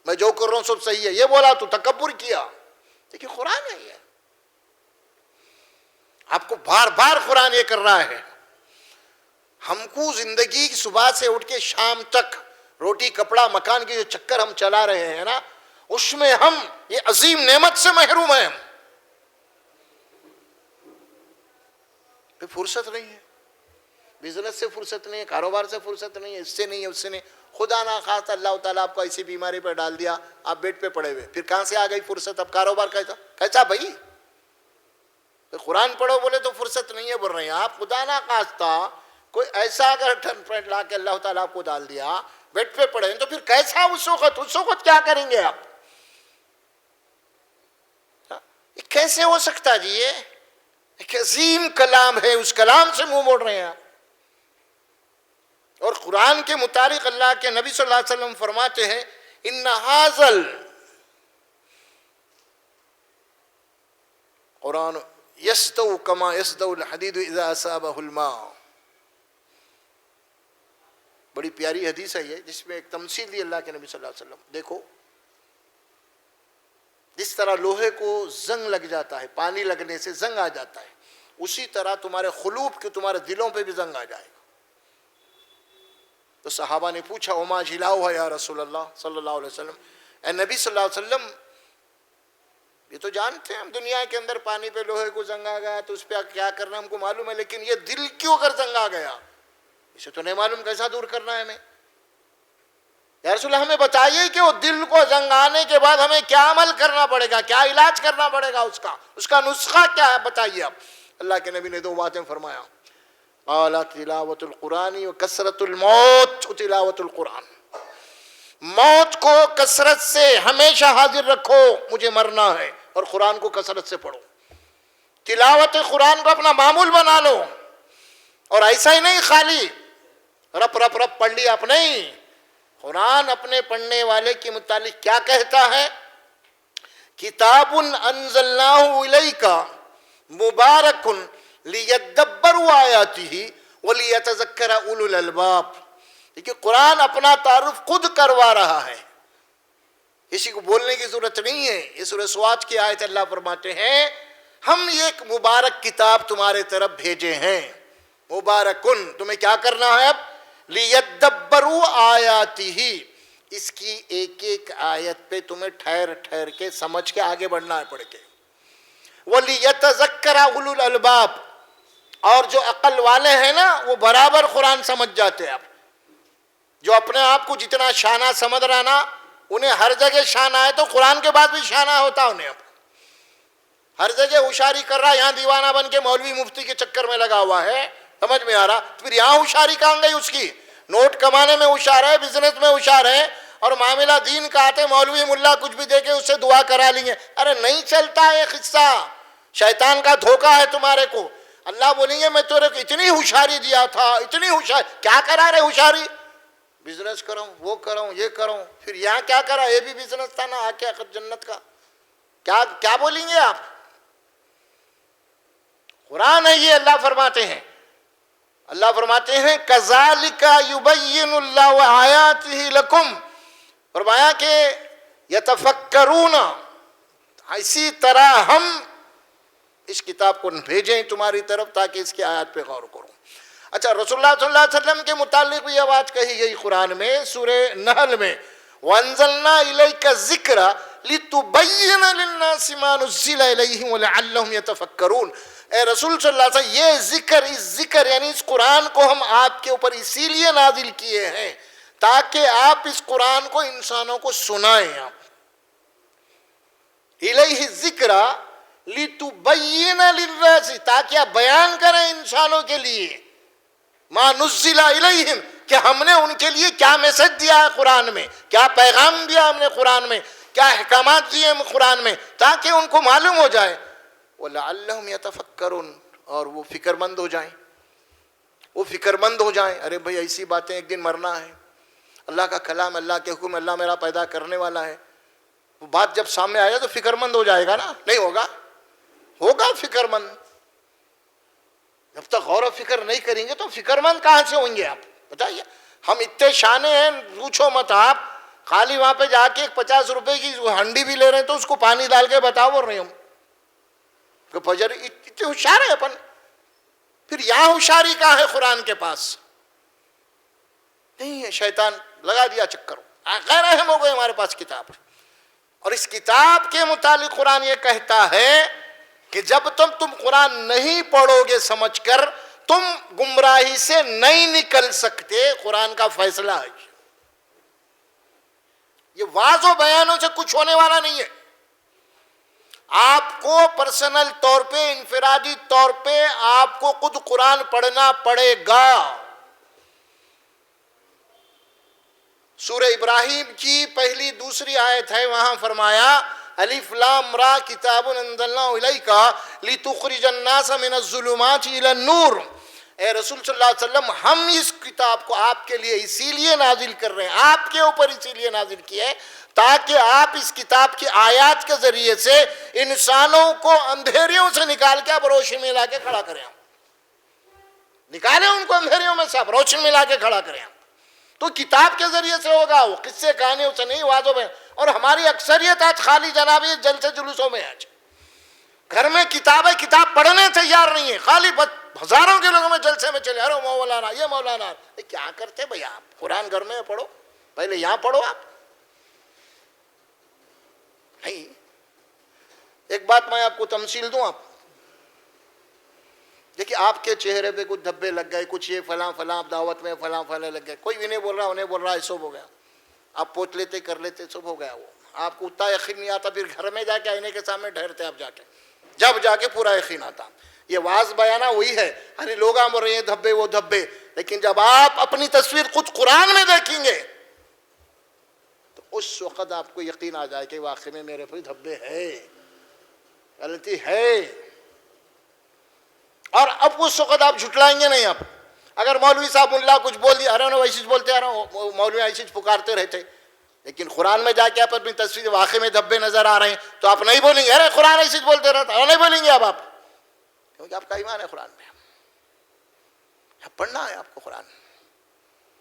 میں جو کر رہا ہوں سب صحیح ہے، یہ بولا تو تکبر کیا. دیکھیے قرآن ہے یہ، آپ کو بار بار قرآن یہ کر رہا ہے. ہم کو زندگی کی صبح سے اٹھ کے شام تک روٹی کپڑا مکان کے جو چکر ہم چلا رہے ہیں نا، اس میں ہم یہ عظیم نعمت سے محروم ہیں. فرصت نہیں ہے، بزنس سے فرصت نہیں ہے، کاروبار سے فرصت نہیں ہے، اس سے نہیں ہے، اس سے نہیں. خدا نہ خواستہ اللہ تعالیٰ آپ کو ایسی بیماری پر ڈال دیا، آپ بیڈ پہ پڑے ہوئے، پھر کہاں سے آ گئی فرصت؟ اب کاروبار کیسا بھائی؟ قرآن پڑھو بولے تو فرصت نہیں ہے بول رہے ہیں آپ. خدا نہ خواستہ کوئی ایسا اگر ٹرن پوائنٹ لا کے اللہ تعالیٰ آپ کو ڈال دیا، بیڈ پہ پڑے تو پھر کیسا اس وقت کیا کریں گے آپ؟ یہ کیسے ہو سکتا جی؟ یہ ایک عظیم کلام ہے، اس کلام سے منہ موڑ رہے ہیں آپ. اور قرآن کے متعلق اللہ کے نبی صلی اللہ علیہ وسلم فرماتے ہیں ان ھذل قرآن یسطو کما یسطو الحدید اذا اصابہ الماء. بڑی پیاری حدیث ہے یہ، جس میں ایک تمثیل دی اللہ کے نبی صلی اللہ علیہ وسلم. دیکھو جس طرح لوہے کو زنگ لگ جاتا ہے، پانی لگنے سے زنگ آ جاتا ہے، اسی طرح تمہارے قلوب کے تمہارے دلوں پہ بھی زنگ آ جائے گا. تو صحابہ نے پوچھا وما جلاؤ ہے یا رسول اللہ صلی اللہ علیہ وسلم، اے نبی صلی اللہ علیہ وسلم یہ تو جانتے ہیں ہم دنیا کے اندر پانی پہ لوہے کو زنگ آ گیا تو اس پہ کیا کرنا ہم کو معلوم ہے، لیکن یہ دل کیوں اگر زنگ آ گیا اسے تو نہیں معلوم، کیسا دور کرنا ہے ہمیں؟ یا رسول اللہ ہمیں بتائیے کہ وہ دل کو زنگ آنے کے بعد ہمیں کیا عمل کرنا پڑے گا، کیا علاج کرنا پڑے گا، اس کا نسخہ کیا ہے بتائیے آپ. اللہ کے نبی نے دو باتیں فرمایا، قال تلاوت القرآن و کثرت الموت. تلاوت القرآن، موت کو کثرت سے ہمیشہ حاضر رکھو، مجھے مرنا ہے، اور قرآن کو کثرت سے پڑھو. تلاوت قرآن کو اپنا معمول بنا لو، اور ایسا ہی نہیں خالی رپ رپ رپ پڑھ لیا آپ، نہیں. قرآن اپنے پڑھنے والے کے متعلق کیا کہتا ہے؟ کتاب انزلناہ الیک مبارک لیدبروا آیاتہ ولیتذکر اولو الالباب. دیکھیے قرآن اپنا تعارف خود کروا رہا ہے، کسی کو بولنے کی ضرورت نہیں ہے. یہ سورہ سواد کی آیت اللہ فرماتے ہیں ہم یہ ایک مبارک کتاب تمہارے طرف بھیجے ہیں. مبارکن، تمہیں کیا کرنا ہے اب؟ لیدبروا آیاتہ، اس کی ایک ایک آیت پہ تمہیں ٹھہر ٹھہر کے سمجھ کے آگے بڑھنا ہے پڑھ کے. وَلِيَتَذَكَّرَ أُولُو الْأَلْبَابِ، اور جو عقل والے ہیں نا وہ برابر قرآن سمجھ جاتے ہیں. اب جو اپنے آپ کو جتنا شانہ سمجھ رہا نا، انہیں ہر جگہ شانہ ہے تو قرآن کے بعد بھی شانہ ہوتا انہیں. اب ہر جگہ ہوشیاری کر رہا، یہاں دیوانہ بن کے مولوی مفتی کے چکر میں لگا ہوا ہے، سمجھ میں آ رہا، پھر یہاں ہوشیاری کہاں گئی اس کی؟ نوٹ کمانے میں ہوشیار ہے، بزنس میں ہوشیار ہے، اور معاملہ دین کا آتے مولوی ملا کچھ بھی دے کے اس سے دعا کرا لیں گے. ارے نہیں چلتا یہ قصہ، شیطان کا دھوکہ ہے تمہارے کو. اللہ بولیں گے میں تیرے کو اتنی ہوشیاری دیا تھا، اتنی ہوشیاری، کیا کرا رہے ہوشیاری؟ بزنس کروں، وہ کروں، یہ کروں. پھر یہاں کیا کرا؟ یہ بھی بزنس تھا نا، آ کے جنت کا. کیا بولیں گے آپ؟ قرآن ہے یہ، اللہ فرماتے ہیں کذالک یبین اللہ آیاتہ لکم. فرمایا کہ یتفکرون، اسی طرح ہم اس کتاب کو بھیجیں تمہاری طرف تاکہ اس کی آیات پہ غور کرو. اچھا، رسول اللہ صلی اللہ علیہ وسلم کے متعلق بھی یہ بات کہی گئی قرآن میں، سورہ نحل میں، وَأَنزَلْنَا إِلَيْكَ الذِّكْرَ لِتُبَيِّنَ لِلنَّاسِ مَا نُزِّلَ إِلَيْهِمْ وَلَعَلَّهُمْ يَتَفَكَّرُونَ. اے رسول صلی اللہ علیہ وسلم، یہ ذکر یعنی اس قرآن کو ہم آپ کے اوپر اسی لیے نازل کیے ہیں تاکہ آپ اس قرآن کو انسانوں کو سنائیں. الیہ الذکر لتبین للناس، تاکہ آپ بیان کریں انسانوں کے لیے، ما نزل الیہم، کہ ہم نے ان کے لیے کیا میسج دیا ہے قرآن میں، کیا پیغام دیا ہم نے قرآن میں، کیا احکامات دیے ہم قرآن میں، تاکہ ان کو معلوم ہو جائے. وَلَعَلَّهُمْ يَتَفَكَّرُونَ، اور وہ فکر مند ہو جائیں. ارے بھائی ایسی باتیں، ایک دن مرنا ہے، اللہ کا کلام، اللہ کے حکم، اللہ میرا پیدا کرنے والا ہے، وہ بات جب سامنے آئے تو فکر مند ہو جائے گا نا؟ نہیں ہوگا فکر مند. جب تک غور و فکر نہیں کریں گے تو فکر مند کہاں سے ہوں گے آپ؟ بتائیے. ہم اتنے شانے ہیں، پوچھو مت آپ. خالی وہاں پہ جا کے ایک 50 روپے کی ہنڈی بھی لے رہے ہیں تو اس کو پانی ڈال کے بتاؤ بول رہے ہم کہ فجر اتنے ہوشیار ہے اپن. پھر یہاں ہوشیاری کہاں ہے قرآن کے پاس؟ نہیں ہے، شیطان لگا دیا چکر، غیر اہم ہو گئے ہمارے پاس کتاب. اور اس کتاب کے متعلق قرآن یہ کہتا ہے کہ جب تم قرآن نہیں پڑھو گے سمجھ کر تم گمراہی سے نہیں نکل سکتے. قرآن کا فیصلہ ہے. یہ واضح بیانوں سے کچھ ہونے والا نہیں ہے. آپ کو پرسنل طور پہ، انفرادی طور پہ آپ کو خود قرآن پڑھنا پڑے گا. سورہ ابراہیم کی پہلی دوسری آیت ہے، وہاں فرمایا الف لام را کتاب انزلناہ الیک لتخرج الناس من الظلمات الی النور. اے رسول صلی اللہ علیہ وسلم، ہم اس کتاب کو آپ کے لیے اسی لیے نازل کر رہے ہیں، آپ کے اوپر اسی لیے نازل کیے تاکہ آپ اس کتاب کی آیات کے ذریعے سے انسانوں کو اندھیریوں سے نکال کے آپ روشنی میں لا کے کھڑا کریں. نکالیں ان کو اندھیریوں میں سے، آپ روشنی میں لا کے کھڑا کریں. تو کتاب کے ذریعے سے ہوگا، وہ قصے کہانیوں سے نہیں، واضح میں. اور ہماری اکثریت آج خالی جناب یہ جلسے جلوسوں میں. آج گھر میں کتاب ہے، کتاب پڑھنے تیار نہیں ہے، خالی ہزاروں کے لوگوں میں جلسے میں چلے. ارے مولانا یہ مولانا، کیا کرتے بھئی آپ؟ قرآن گھر میں پڑھو، پہلے یہاں پڑھو. آپ نہیں، ایک بات میں آپ کو تمثیل دوں. آپ دیکھیے، آپ کے چہرے پہ کچھ دھبے لگ گئے، کچھ یہ فلاں فلاں دعوت میں فلاں فلاں لگ گئے، کوئی بھی نہیں بول رہا، انہیں بول رہا ہے، سب ہو گیا. آپ پوچھ لیتے، کر لیتے، سب ہو گیا. وہ آپ کو اتنا یقین نہیں آتا، پھر گھر میں جا کے آئینے کے سامنے ٹھہرتے آپ جا کے، جب جا کے پورا یقین آتا. یہ واضح بیانہ وہی ہے. ارے لوگ بول رہے ہیں دھبے وہ دھبے، لیکن جب آپ اپنی تصویر خود قرآن میں دیکھیں گے تو اس وقت آپ کو یقین آ جائے کہ واقعی میں میرے پہ دھبے ہے، غلطی ہے. اور اب اس وقت آپ جھٹلائیں گے نہیں. آپ اگر مولوی صاحب ملا کچھ بول دیا، ارے ویسے بولتے، ارے مولوی ایسے پکارتے رہتے، لیکن قرآن میں جا کے آپ اپنی تصویر واقعی میں دھبے نظر آ رہے ہیں تو آپ نہیں بولیں گے ارے قرآن ایسے بولتے رہتا، نہیں بولیں گے آپ کیونکہ آپ کا ایمان ہے قرآن میں. پڑھنا ہے آپ کو قرآن.